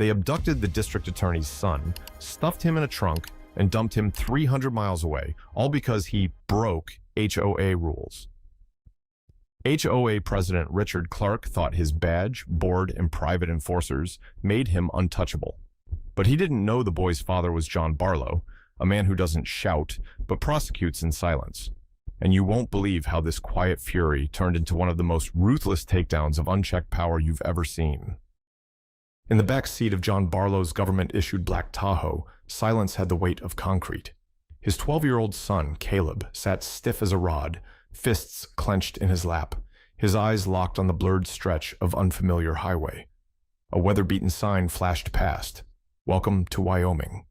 They abducted the district attorney's son, stuffed him in a trunk, and dumped him 300 miles away, all because he broke HOA rules. HOA President Richard Clark thought his badge, board, and private enforcers made him untouchable. But he didn't know the boy's father was John Barlow, a man who doesn't shout, but prosecutes in silence. And you won't believe how this quiet fury turned into one of the most ruthless takedowns of unchecked power you've ever seen. In the back seat of John Barlow's government-issued black Tahoe, silence had the weight of concrete. His 12-year-old son, Caleb, sat stiff as a rod, fists clenched in his lap, his eyes locked on the blurred stretch of unfamiliar highway. A weather-beaten sign flashed past, "Welcome to Wyoming."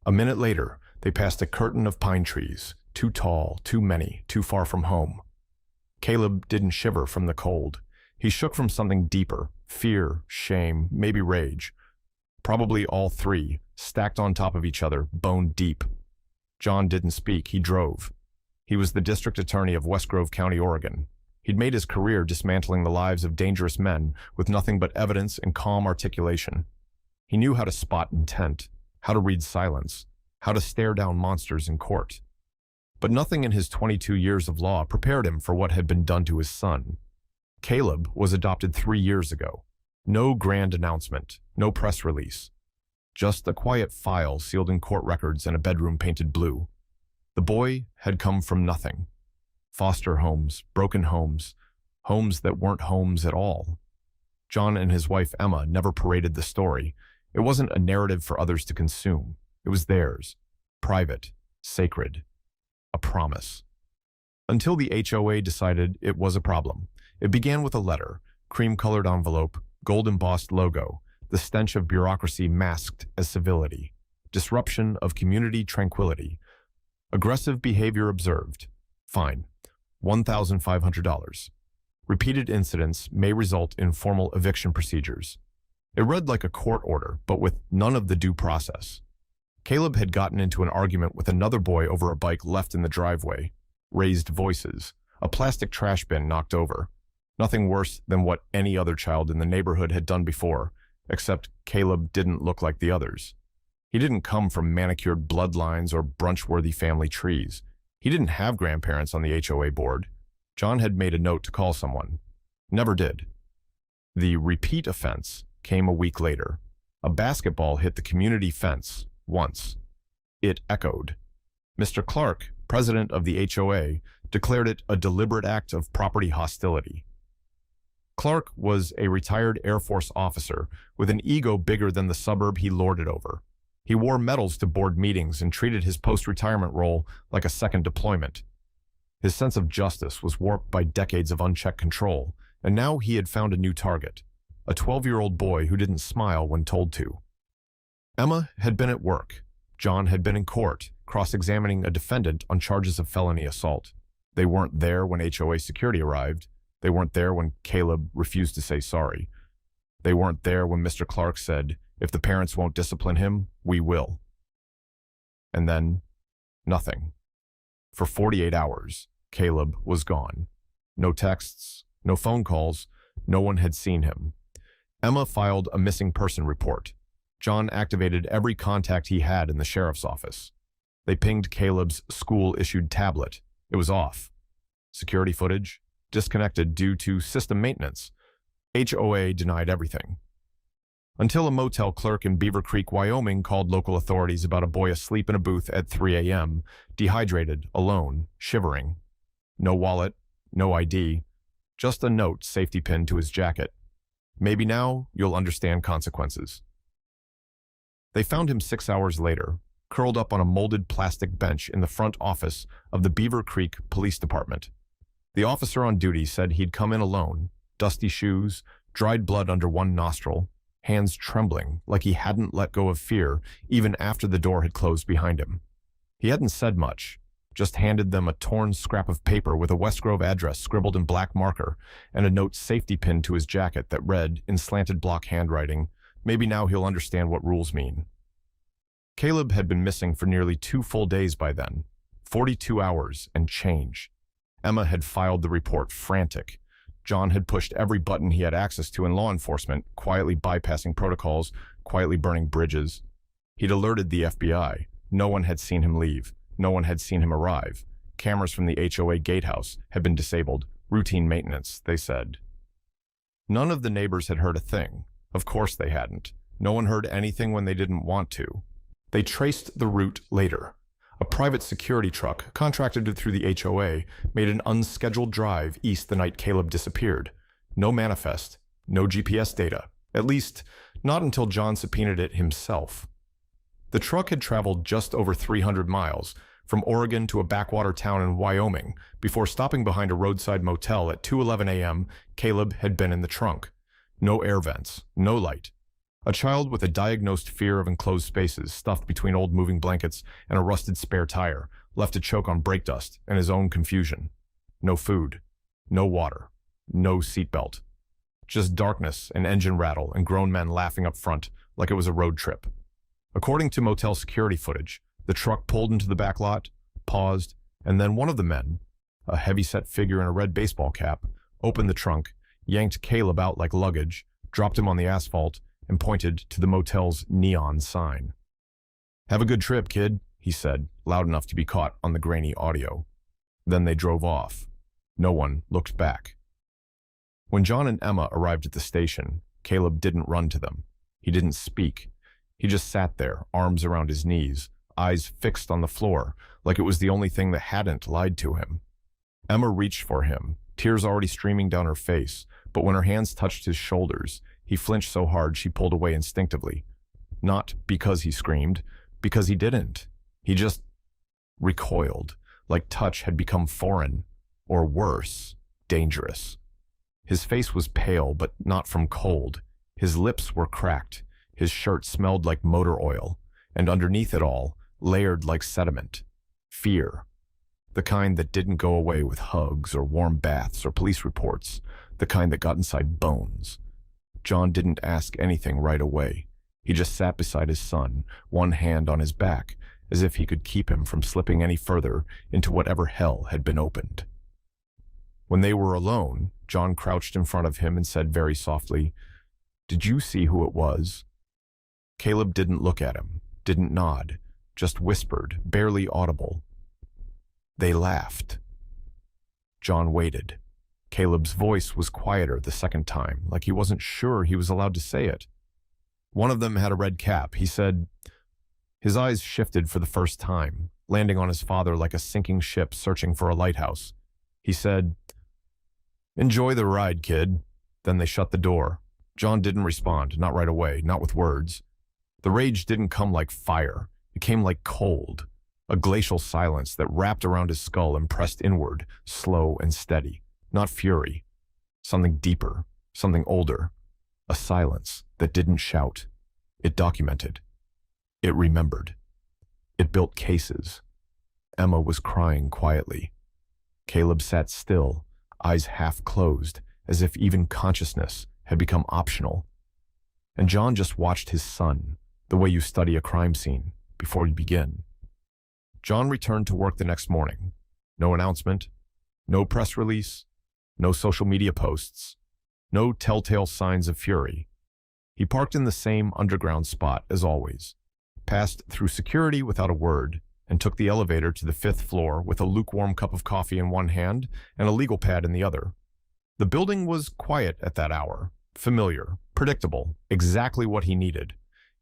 A minute later, they passed a curtain of pine trees, too tall, too many, too far from home. Caleb didn't shiver from the cold. He shook from something deeper, fear, shame, maybe rage. Probably all three, stacked on top of each other, bone deep. John didn't speak, he drove. He was the district attorney of West Grove County, Oregon. He'd made his career dismantling the lives of dangerous men with nothing but evidence and calm articulation. He knew how to spot intent, how to read silence, how to stare down monsters in court. But nothing in his 22 years of law prepared him for what had been done to his son. Caleb was adopted 3 years ago. No grand announcement, no press release. Just a quiet file sealed in court records and a bedroom painted blue. The boy had come from nothing. Foster homes, broken homes, homes that weren't homes at all. John and his wife Emma never paraded the story. It wasn't a narrative for others to consume. It was theirs, private, sacred, a promise. Until the HOA decided it was a problem. It began with a letter, cream-colored envelope, gold-embossed logo, the stench of bureaucracy masked as civility, disruption of community tranquility. Aggressive behavior observed. Fine. $1,500. Repeated incidents may result in formal eviction procedures. It read like a court order, but with none of the due process. Caleb had gotten into an argument with another boy over a bike left in the driveway. Raised voices. A plastic trash bin knocked over. Nothing worse than what any other child in the neighborhood had done before, except Caleb didn't look like the others. He didn't come from manicured bloodlines or brunch-worthy family trees. He didn't have grandparents on the HOA board. John had made a note to call someone. Never did. The repeat offense came a week later. A basketball hit the community fence once. It echoed. Mr. Clark, president of the HOA, declared it a deliberate act of property hostility. Clark was a retired Air Force officer with an ego bigger than the suburb he lorded over. He wore medals to board meetings and treated his post-retirement role like a second deployment. His sense of justice was warped by decades of unchecked control, and now he had found a new target, a 12-year-old boy who didn't smile when told to. Emma had been at work. John had been in court, cross-examining a defendant on charges of felony assault. They weren't there when HOA security arrived. They weren't there when Caleb refused to say sorry. They weren't there when Mr. Clark said, "If the parents won't discipline him, we will." And then, nothing. For 48 hours, Caleb was gone. No texts, no phone calls, no one had seen him. Emma filed a missing person report. John activated every contact he had in the sheriff's office. They pinged Caleb's school-issued tablet. It was off. Security footage disconnected due to system maintenance. HOA denied everything. Until a motel clerk in Beaver Creek, Wyoming called local authorities about a boy asleep in a booth at 3 a.m., dehydrated, alone, shivering. No wallet, no ID, just a note safety pinned to his jacket. Maybe now you'll understand consequences. They found him 6 hours later, curled up on a molded plastic bench in the front office of the Beaver Creek Police Department. The officer on duty said he'd come in alone, dusty shoes, dried blood under one nostril, hands trembling like he hadn't let go of fear even after the door had closed behind him. He hadn't said much, just handed them a torn scrap of paper with a West Grove address scribbled in black marker and a note safety pinned to his jacket that read, in slanted block handwriting, "Maybe now he'll understand what rules mean." Caleb had been missing for nearly 2 full days by then, 42 hours and change. Emma had filed the report frantic. John had pushed every button he had access to in law enforcement, quietly bypassing protocols quietly burning bridges. He'd alerted the FBI. No one had seen him leave. No one had seen him arrive. Cameras from the HOA gatehouse had been disabled. Routine maintenance, they said. None of the neighbors had heard a thing. Of course they hadn't. No one heard anything when they didn't want to. They traced the route later. A private security truck, contracted through the HOA, made an unscheduled drive east the night Caleb disappeared. No manifest, no GPS data. At least, not until John subpoenaed it himself. The truck had traveled just over 300 miles, from Oregon to a backwater town in Wyoming. Before stopping behind a roadside motel at 2:11 a.m., Caleb had been in the trunk. No air vents, no light. A child with a diagnosed fear of enclosed spaces, stuffed between old moving blankets and a rusted spare tire, left to choke on brake dust and his own confusion. No food, no water, no seatbelt. Just darkness and engine rattle and grown men laughing up front like it was a road trip. According to motel security footage, the truck pulled into the back lot, paused, and then one of the men, a heavy-set figure in a red baseball cap, opened the trunk, yanked Caleb out like luggage, dropped him on the asphalt, and pointed to the motel's neon sign. "Have a good trip, kid," he said, loud enough to be caught on the grainy audio. Then they drove off. No one looked back. When John and Emma arrived at the station, Caleb didn't run to them. He didn't speak. He just sat there, arms around his knees, eyes fixed on the floor, like it was the only thing that hadn't lied to him. Emma reached for him, tears already streaming down her face, but when her hands touched his shoulders, he flinched so hard she pulled away instinctively. Not because he screamed, because he didn't. He just recoiled, like touch had become foreign, or worse, dangerous. His face was pale, but not from cold. His lips were cracked. His shirt smelled like motor oil, and underneath it all, layered like sediment. Fear. The kind that didn't go away with hugs or warm baths or police reports. The kind that got inside bones. John didn't ask anything right away. He just sat beside his son, one hand on his back, as if he could keep him from slipping any further into whatever hell had been opened. When they were alone, John crouched in front of him and said very softly, "Did you see who it was?" Caleb didn't look at him, didn't nod, just whispered, barely audible. "They laughed." John waited. Caleb's voice was quieter the second time, like he wasn't sure he was allowed to say it. "One of them had a red cap," he said. His eyes shifted for the first time, landing on his father like a sinking ship searching for a lighthouse. He said, "Enjoy the ride, kid." Then they shut the door. John didn't respond, not right away, not with words. The rage didn't come like fire. It came like cold, a glacial silence that wrapped around his skull and pressed inward, slow and steady. Not fury. Something deeper, something older. A silence that didn't shout. It documented. It remembered. It built cases. Emma was crying quietly. Caleb sat still, eyes half closed, as if even consciousness had become optional. And John just watched his son, the way you study a crime scene, before you begin. John returned to work the next morning. No announcement, no press release, no social media posts, no telltale signs of fury. He parked in the same underground spot as always, passed through security without a word, and took the elevator to the 5th floor with a lukewarm cup of coffee in one hand and a legal pad in the other. The building was quiet at that hour, familiar, predictable, exactly what he needed.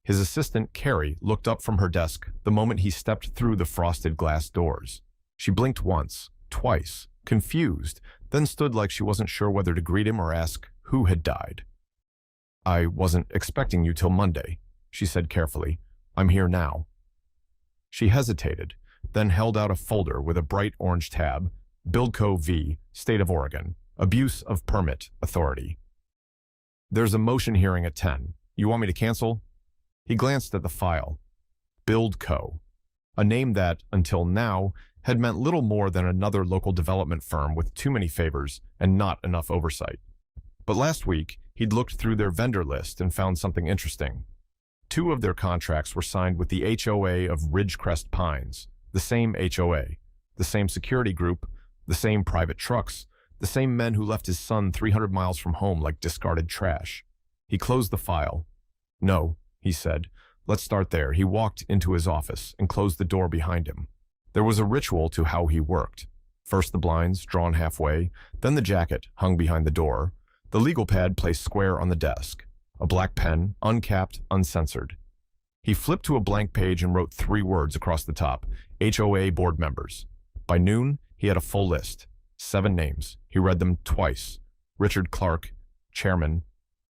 His assistant, Carrie, looked up from her desk the moment he stepped through the frosted glass doors. She blinked once, twice, confused, then stood like she wasn't sure whether to greet him or ask who had died. "I wasn't expecting you till Monday," she said carefully. "I'm here now." She hesitated, then held out a folder with a bright orange tab, Buildco v. State of Oregon, Abuse of Permit Authority. "There's a motion hearing at 10. You want me to cancel?" He glanced at the file. Buildco, a name that, until now, had meant little more than another local development firm with too many favors and not enough oversight. But last week, he'd looked through their vendor list and found something interesting. 2 of their contracts were signed with the HOA of Ridgecrest Pines, the same HOA, the same security group, the same private trucks, the same men who left his son 300 miles from home like discarded trash. He closed the file. No, he said. Let's start there. He walked into his office and closed the door behind him. There was a ritual to how he worked. First the blinds, drawn halfway, then the jacket hung behind the door, the legal pad placed square on the desk, a black pen, uncapped, uncensored. He flipped to a blank page and wrote 3 words across the top: HOA board members. By noon, he had a full list, 7 names. He read them twice. Richard Clark, chairman,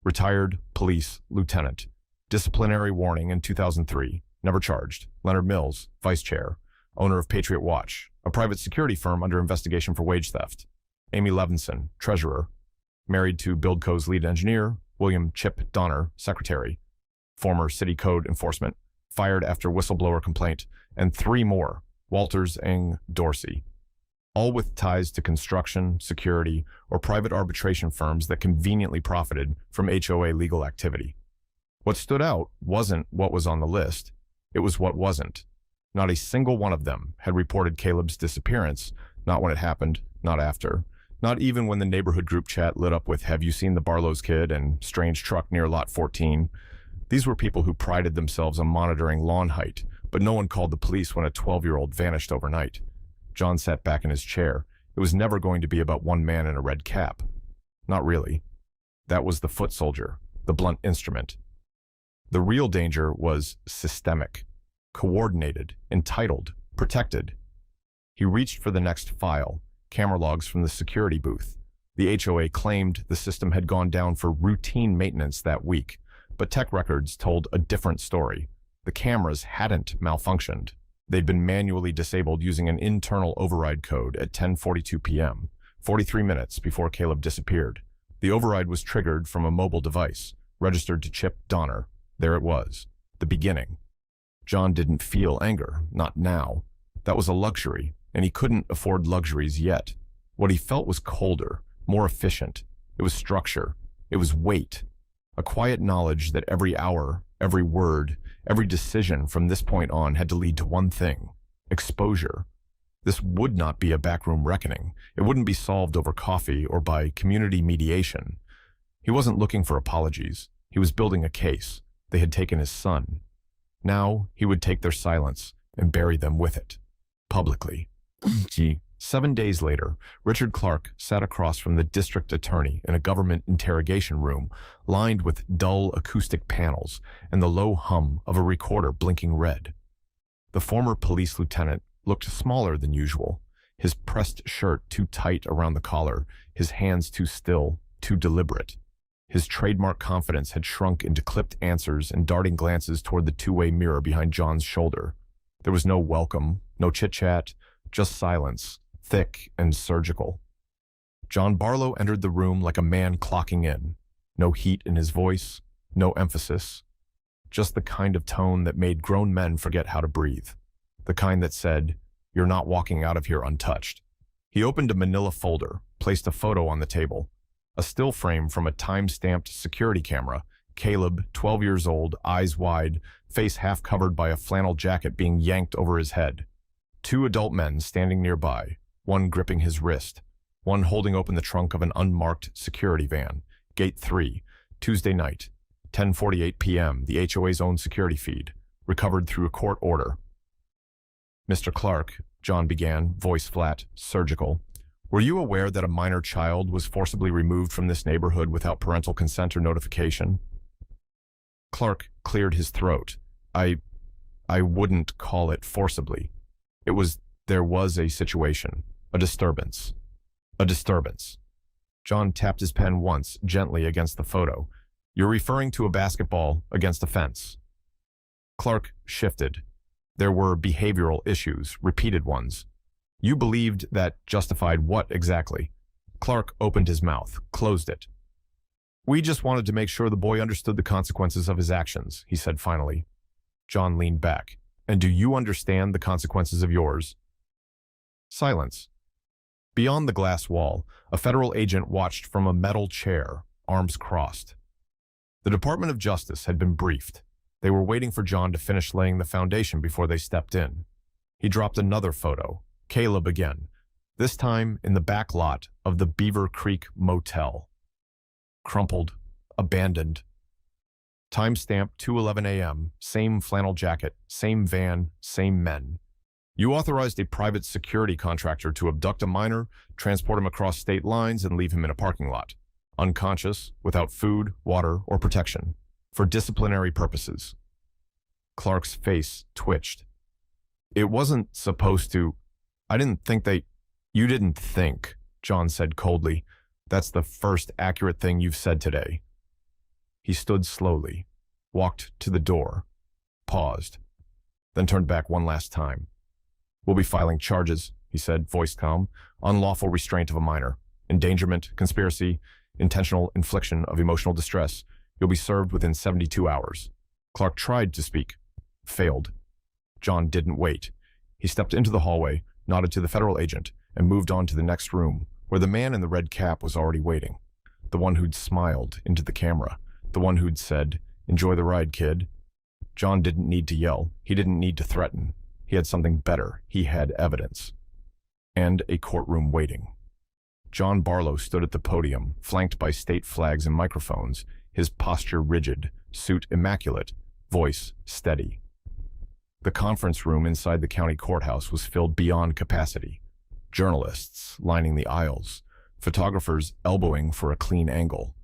retired police lieutenant, disciplinary warning in 2003, never charged. Leonard Mills, vice chair, owner of Patriot Watch, a private security firm under investigation for wage theft. Amy Levinson, treasurer, married to Buildco's lead engineer, William Chip Donner, secretary, former city code enforcement, fired after whistleblower complaint, and 3 more, Walters Ng Dorsey, all with ties to construction, security, or private arbitration firms that conveniently profited from HOA legal activity. What stood out wasn't what was on the list, it was what wasn't. Not a single one of them had reported Caleb's disappearance, not when it happened, not after, not even when the neighborhood group chat lit up with "Have you seen the Barlow's kid?" and "Strange truck near lot 14." These were people who prided themselves on monitoring lawn height, but no one called the police when a 12-year-old vanished overnight. John sat back in his chair. It was never going to be about one man in a red cap. Not really. That was the foot soldier, the blunt instrument. The real danger was systemic, coordinated, entitled, protected. He reached for the next file, camera logs from the security booth. The HOA claimed the system had gone down for routine maintenance that week, but tech records told a different story. The cameras hadn't malfunctioned. They'd been manually disabled using an internal override code at 10:42 p.m., 43 minutes before Caleb disappeared. The override was triggered from a mobile device, registered to Chip Donner. There it was, the beginning. John didn't feel anger, not now. That was a luxury, and he couldn't afford luxuries yet. What he felt was colder, more efficient. It was structure. It was weight. A quiet knowledge that every hour, every word, every decision from this point on had to lead to one thing: exposure. This would not be a backroom reckoning. It wouldn't be solved over coffee or by community mediation. He wasn't looking for apologies. He was building a case. They had taken his son. Now he would take their silence and bury them with it, publicly. 7 days later, Richard Clark sat across from the district attorney in a government interrogation room lined with dull acoustic panels and the low hum of a recorder blinking red. The former police lieutenant looked smaller than usual, his pressed shirt too tight around the collar, his hands too still, too deliberate. His trademark confidence had shrunk into clipped answers and darting glances toward the two-way mirror behind John's shoulder. There was no welcome, no chit-chat, just silence, thick and surgical. John Barlow entered the room like a man clocking in. No heat in his voice, no emphasis. Just the kind of tone that made grown men forget how to breathe. The kind that said, "You're not walking out of here untouched." He opened a manila folder, placed a photo on the table. A still frame from a time-stamped security camera. Caleb, 12 years old, eyes wide, face half covered by a flannel jacket being yanked over his head. 2 adult men standing nearby, one gripping his wrist, one holding open the trunk of an unmarked security van. Gate 3, Tuesday night, 10:48 p.m., the HOA's own security feed, recovered through a court order. "Mr. Clark," John began, voice flat, surgical, "were you aware that a minor child was forcibly removed from this neighborhood without parental consent or notification?" Clark cleared his throat. I wouldn't call it forcibly. There was a situation, a disturbance. A disturbance. John tapped his pen once, gently against the photo. "You're referring to a basketball against a fence." Clark shifted. There were behavioral issues, repeated ones. "You believed that justified what exactly?" Clark opened his mouth, closed it. "We just wanted to make sure the boy understood the consequences of his actions," he said finally. John leaned back. "And do you understand the consequences of yours?" Silence. Beyond the glass wall, a federal agent watched from a metal chair, arms crossed. The Department of Justice had been briefed. They were waiting for John to finish laying the foundation before they stepped in. He dropped another photo. Caleb again, this time in the back lot of the Beaver Creek Motel. Crumpled, abandoned, Timestamp 2:11 a.m., same flannel jacket, same van, same men. You authorized a private security contractor to abduct a minor, transport him across state lines, and leave him in a parking lot, unconscious, without food, water, or protection, for disciplinary purposes. Clark's face twitched. It wasn't supposed to. I didn't think they. You didn't think, John said coldly. That's the first accurate thing you've said today. He stood slowly, walked to the door, paused, then turned back one last time. We'll be filing charges, he said, voice calm. Unlawful restraint of a minor, endangerment, conspiracy, intentional infliction of emotional distress. You'll be served within 72 hours. Clark tried to speak, failed. John didn't wait. He stepped into the hallway, nodded to the federal agent, and moved on to the next room, where the man in the red cap was already waiting. The one who'd smiled into the camera. The one who'd said, "Enjoy the ride, kid." John didn't need to yell. He didn't need to threaten. He had something better. He had evidence. And a courtroom waiting. John Barlow stood at the podium, flanked by state flags and microphones, his posture rigid, suit immaculate, voice steady. The conference room inside the county courthouse was filled beyond capacity. Journalists lining the aisles, photographers elbowing for a clean angle,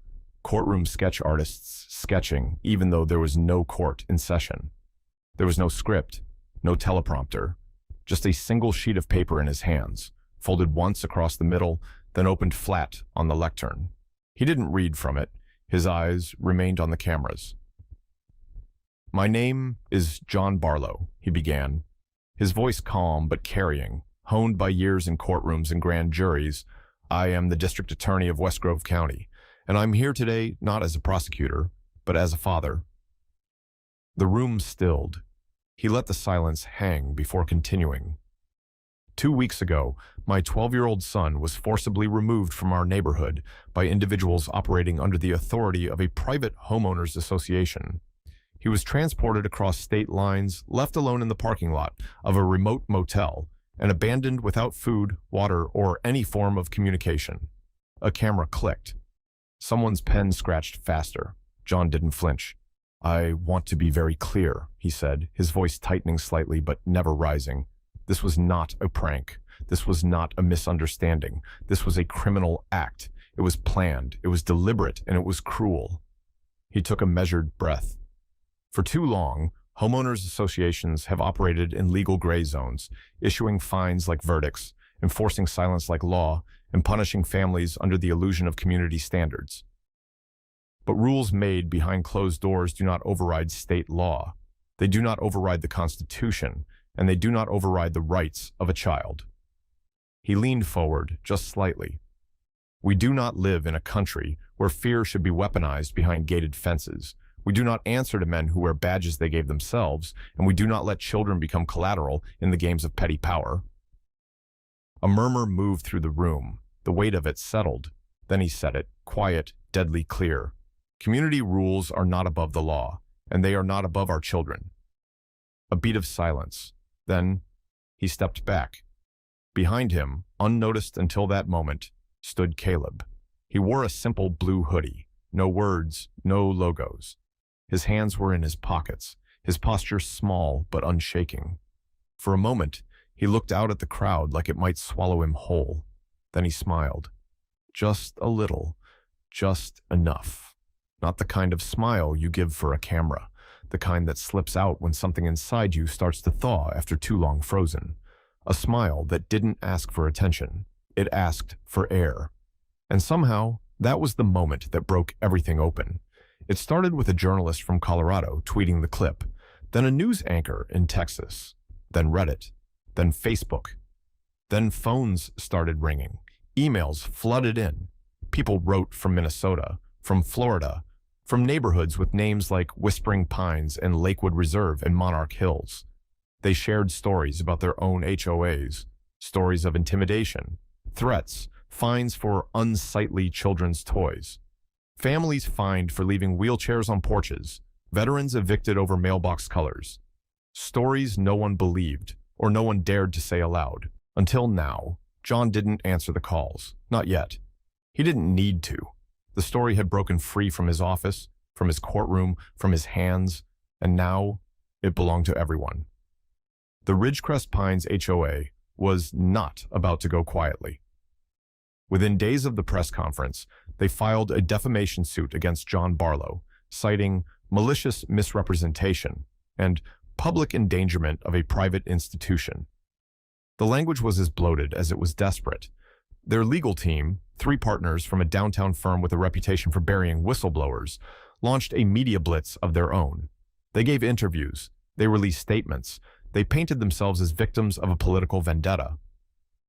courtroom sketch artists sketching even though there was no court in session. There was no script, no teleprompter, just a single sheet of paper in his hands, folded once across the middle, then opened flat on the lectern. He didn't read from it. His eyes remained on the cameras. "My name is John Barlow," he began, his voice calm but carrying, honed by years in courtrooms and grand juries. "I am the district attorney of West Grove County, and I'm here today not as a prosecutor, but as a father." The room stilled. He let the silence hang before continuing. 2 weeks ago, my 12-year-old son was forcibly removed from our neighborhood by individuals operating under the authority of a private homeowners association. He was transported across state lines, left alone in the parking lot of a remote motel, and abandoned without food, water, or any form of communication. A camera clicked. Someone's pen scratched faster. John didn't flinch. "I want to be very clear," he said, his voice tightening slightly but never rising. "This was not a prank. This was not a misunderstanding. This was a criminal act. It was planned, it was deliberate, and it was cruel." He took a measured breath. For too long, homeowners associations have operated in legal gray zones, issuing fines like verdicts, enforcing silence like law, and punishing families under the illusion of community standards. But rules made behind closed doors do not override state law. They do not override the Constitution, and they do not override the rights of a child. He leaned forward just slightly. We do not live in a country where fear should be weaponized behind gated fences. We do not answer to men who wear badges they gave themselves, and we do not let children become collateral in the games of petty power. A murmur moved through the room. The weight of it settled. Then he said it, quiet, deadly clear. Community rules are not above the law, and they are not above our children. A beat of silence. Then he stepped back. Behind him, unnoticed until that moment, stood Caleb. He wore a simple blue hoodie. No words, no logos. His hands were in his pockets, his posture small but unshaking. For a moment, he looked out at the crowd like it might swallow him whole. Then he smiled. Just a little, just enough. Not the kind of smile you give for a camera, the kind that slips out when something inside you starts to thaw after too long frozen. A smile that didn't ask for attention. It asked for air. And somehow, that was the moment that broke everything open. It started with a journalist from Colorado tweeting the clip, then a news anchor in Texas, then Reddit, then Facebook. Then phones started ringing. Emails flooded in. People wrote from Minnesota, from Florida, from neighborhoods with names like Whispering Pines and Lakewood Reserve and Monarch Hills. They shared stories about their own HOAs, stories of intimidation, threats, fines for unsightly children's toys, families fined for leaving wheelchairs on porches, veterans evicted over mailbox colors. Stories no one believed or no one dared to say aloud. Until now, John didn't answer the calls. Not yet. He didn't need to. The story had broken free from his office, from his courtroom, from his hands, and now it belonged to everyone. The Ridgecrest Pines HOA was not about to go quietly. Within days of the press conference, they filed a defamation suit against John Barlow, citing malicious misrepresentation and public endangerment of a private institution. The language was as bloated as it was desperate. Their legal team, 3 partners from a downtown firm with a reputation for burying whistleblowers, launched a media blitz of their own. They gave interviews, they released statements, they painted themselves as victims of a political vendetta.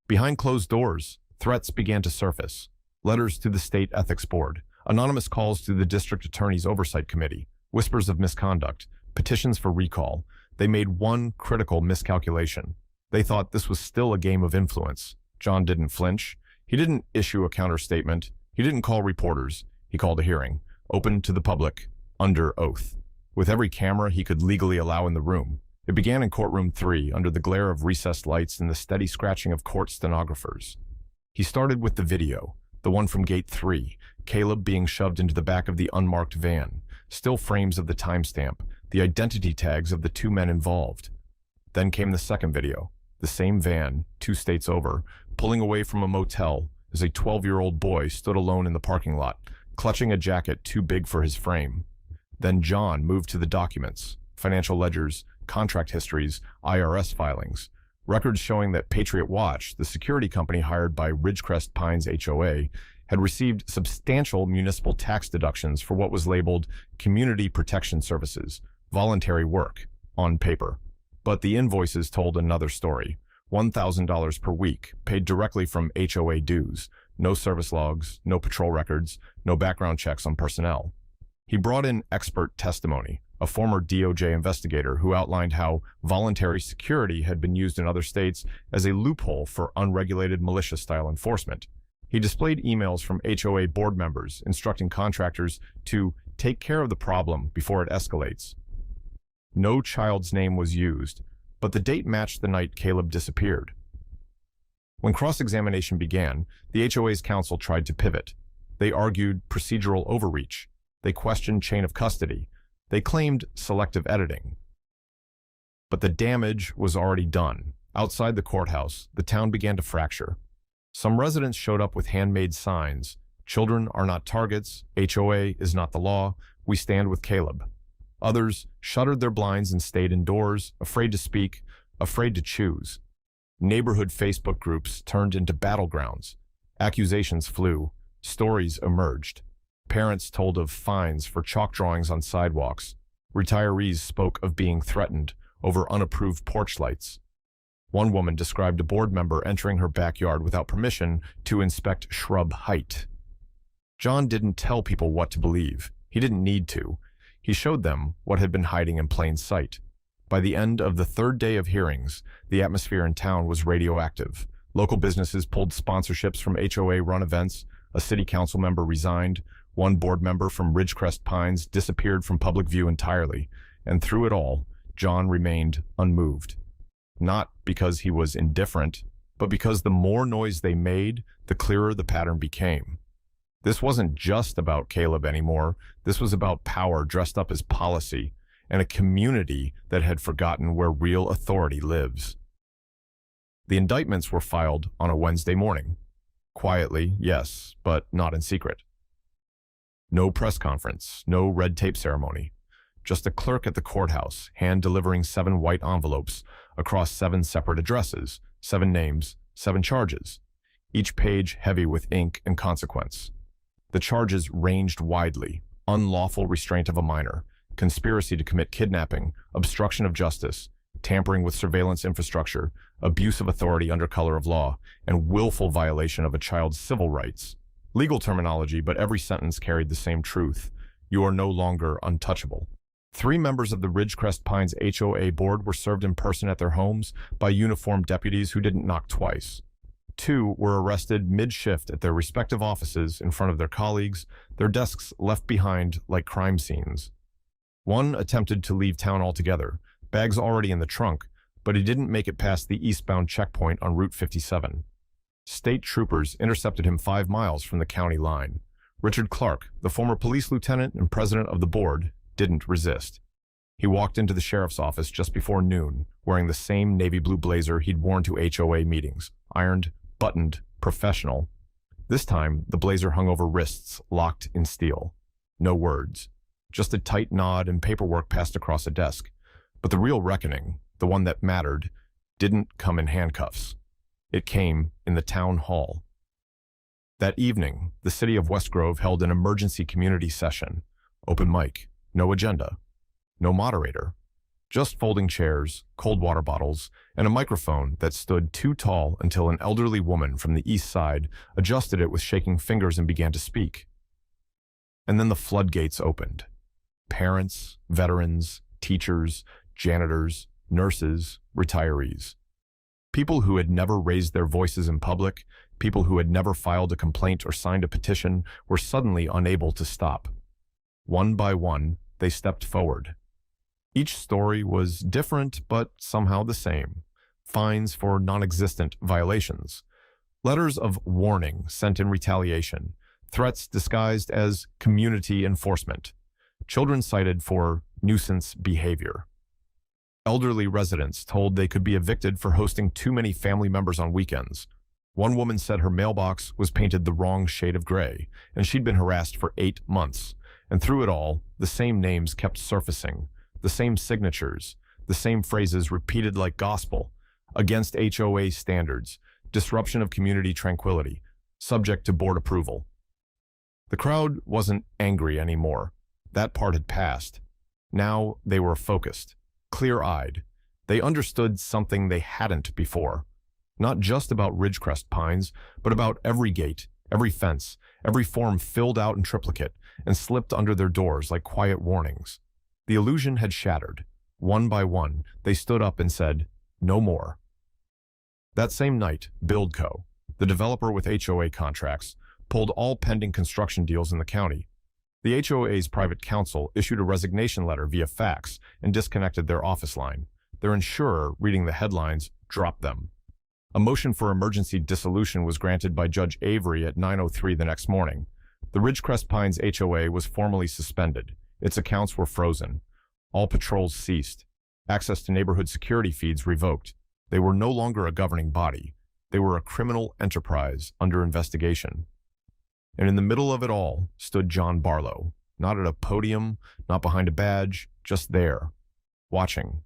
Behind closed doors, threats began to surface. Letters to the State Ethics Board, anonymous calls to the District Attorney's Oversight Committee, whispers of misconduct, petitions for recall. They made one critical miscalculation. They thought this was still a game of influence. John didn't flinch. He didn't issue a counterstatement. He didn't call reporters. He called a hearing, open to the public, under oath, with every camera he could legally allow in the room. It began in courtroom 3, under the glare of recessed lights and the steady scratching of court stenographers. He started with the video, the one from gate 3, Caleb being shoved into the back of the unmarked van, still frames of the timestamp, the identity tags of the 2 men involved. Then came the second video, the same van, 2 states over, pulling away from a motel as a 12-year-old boy stood alone in the parking lot, clutching a jacket too big for his frame. Then John moved to the documents, financial ledgers, contract histories, IRS filings, records showing that Patriot Watch, the security company hired by Ridgecrest Pines HOA, had received substantial municipal tax deductions for what was labeled community protection services, voluntary work, on paper. But the invoices told another story. $1,000 per week, paid directly from HOA dues, no service logs, no patrol records, no background checks on personnel. He brought in expert testimony, a former DOJ investigator who outlined how voluntary security had been used in other states as a loophole for unregulated militia-style enforcement. He displayed emails from HOA board members instructing contractors to take care of the problem before it escalates. No child's name was used, but the date matched the night Caleb disappeared. When cross-examination began, the HOA's counsel tried to pivot. They argued procedural overreach. They questioned chain of custody. They claimed selective editing. But the damage was already done. Outside the courthouse, the town began to fracture. Some residents showed up with handmade signs. Children are not targets. HOA is not the law. We stand with Caleb. Others shuttered their blinds and stayed indoors, afraid to speak, afraid to choose. Neighborhood Facebook groups turned into battlegrounds. Accusations flew. Stories emerged. Parents told of fines for chalk drawings on sidewalks. Retirees spoke of being threatened over unapproved porch lights. One woman described a board member entering her backyard without permission to inspect shrub height. John didn't tell people what to believe. He didn't need to. He showed them what had been hiding in plain sight. By the end of the 3rd day of hearings, the atmosphere in town was radioactive. Local businesses pulled sponsorships from HOA-run events. A city council member resigned. One board member from Ridgecrest Pines disappeared from public view entirely. And through it all, John remained unmoved. Not because he was indifferent, but because the more noise they made, the clearer the pattern became. This wasn't just about Caleb anymore. This was about power dressed up as policy and a community that had forgotten where real authority lives. The indictments were filed on a Wednesday morning. Quietly, yes, but not in secret. No press conference, no red tape ceremony. Just a clerk at the courthouse, hand-delivering 7 white envelopes across 7 separate addresses, 7 names, 7 charges, each page heavy with ink and consequence. The charges ranged widely: unlawful restraint of a minor, conspiracy to commit kidnapping, obstruction of justice, tampering with surveillance infrastructure, abuse of authority under color of law, and willful violation of a child's civil rights. Legal terminology, but every sentence carried the same truth. You are no longer untouchable. 3 members of the Ridgecrest Pines HOA board were served in person at their homes by uniformed deputies who didn't knock twice. 2 were arrested mid-shift at their respective offices in front of their colleagues, their desks left behind like crime scenes. 1 attempted to leave town altogether, bags already in the trunk, but he didn't make it past the eastbound checkpoint on Route 57. State troopers intercepted him 5 miles from the county line. Richard Clark, the former police lieutenant and president of the board, didn't resist. He walked into the sheriff's office just before noon, wearing the same navy blue blazer he'd worn to HOA meetings, ironed, buttoned, professional. This time, the blazer hung over wrists locked in steel. No words. Just a tight nod and paperwork passed across a desk. But the real reckoning, the one that mattered, didn't come in handcuffs. It came in the town hall. That evening, the city of West Grove held an emergency community session. Open mic, no agenda, no moderator, just folding chairs, cold water bottles, and a microphone that stood too tall until an elderly woman from the east side adjusted it with shaking fingers and began to speak. And then the floodgates opened. Parents, veterans, teachers, janitors, nurses, retirees. People who had never raised their voices in public, people who had never filed a complaint or signed a petition, were suddenly unable to stop. One by one, they stepped forward. Each story was different, but somehow the same. Fines for non-existent violations. Letters of warning sent in retaliation. Threats disguised as community enforcement. Children cited for nuisance behavior. Elderly residents told they could be evicted for hosting too many family members on weekends. One woman said her mailbox was painted the wrong shade of gray, and she'd been harassed for 8 months. And through it all, the same names kept surfacing, the same signatures, the same phrases repeated like gospel. Against HOA standards, disruption of community tranquility, subject to board approval. The crowd wasn't angry anymore. That part had passed. Now they were focused, clear-eyed. They understood something they hadn't before. Not just about Ridgecrest Pines, but about every gate, every fence, every form filled out in triplicate and slipped under their doors like quiet warnings. The illusion had shattered. One by one, they stood up and said, "No more." That same night, BuildCo, the developer with HOA contracts, pulled all pending construction deals in the county. The HOA's private counsel issued a resignation letter via fax and disconnected their office line. Their insurer, reading the headlines, dropped them. A motion for emergency dissolution was granted by Judge Avery at 9:03 the next morning. The Ridgecrest Pines HOA was formally suspended. Its accounts were frozen. All patrols ceased. Access to neighborhood security feeds revoked. They were no longer a governing body. They were a criminal enterprise under investigation. And in the middle of it all stood John Barlow, not at a podium, not behind a badge, just there, watching,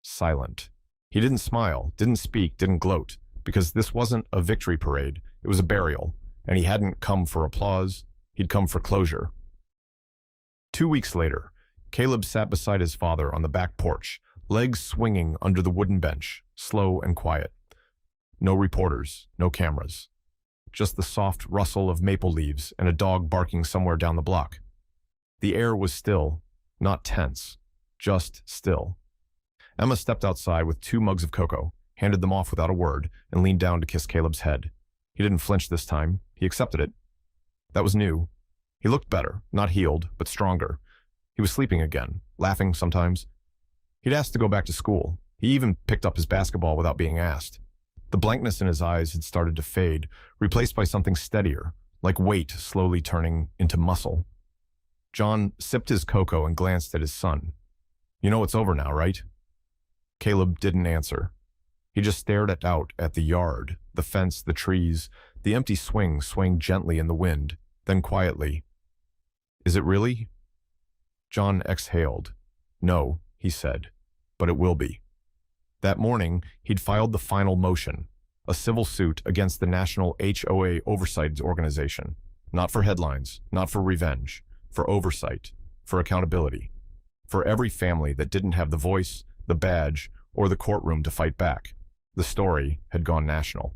silent. He didn't smile, didn't speak, didn't gloat, because this wasn't a victory parade, it was a burial, and he hadn't come for applause, he'd come for closure. 2 weeks later, Caleb sat beside his father on the back porch, legs swinging under the wooden bench, slow and quiet. No reporters, no cameras. Just the soft rustle of maple leaves and a dog barking somewhere down the block. The air was still, not tense, just still. Emma stepped outside with 2 mugs of cocoa, handed them off without a word, and leaned down to kiss Caleb's head. He didn't flinch this time. He accepted it. That was new. He looked better, not healed, but stronger. He was sleeping again, laughing sometimes. He'd asked to go back to school. He even picked up his basketball without being asked. The blankness in his eyes had started to fade, replaced by something steadier, like weight slowly turning into muscle. John sipped his cocoa and glanced at his son. "You know it's over now, right?" Caleb didn't answer. He just stared out at the yard, the fence, the trees, the empty swing swaying gently in the wind, then quietly. "Is it really?" John exhaled. "No," he said, "but it will be." That morning, he'd filed the final motion, a civil suit against the National HOA Oversight Organization. Not for headlines, not for revenge, for oversight, for accountability, for every family that didn't have the voice, the badge, or the courtroom to fight back. The story had gone national.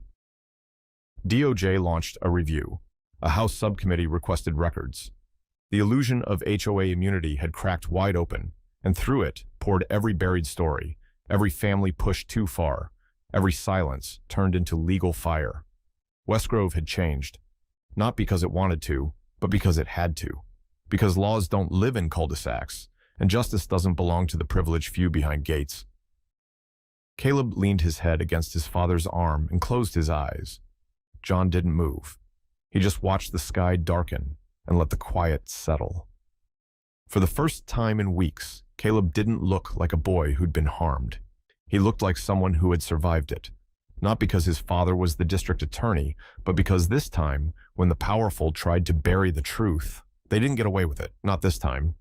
DOJ launched a review. A House subcommittee requested records. The illusion of HOA immunity had cracked wide open, and through it poured every buried story, every family pushed too far, every silence turned into legal fire. West Grove had changed, not because it wanted to, but because it had to. Because laws don't live in cul-de-sacs, and justice doesn't belong to the privileged few behind gates. Caleb leaned his head against his father's arm and closed his eyes. John didn't move. He just watched the sky darken, and let the quiet settle. For the first time in weeks, Caleb didn't look like a boy who'd been harmed. He looked like someone who had survived it. Not because his father was the district attorney, but because this time, when the powerful tried to bury the truth, they didn't get away with it, not this time.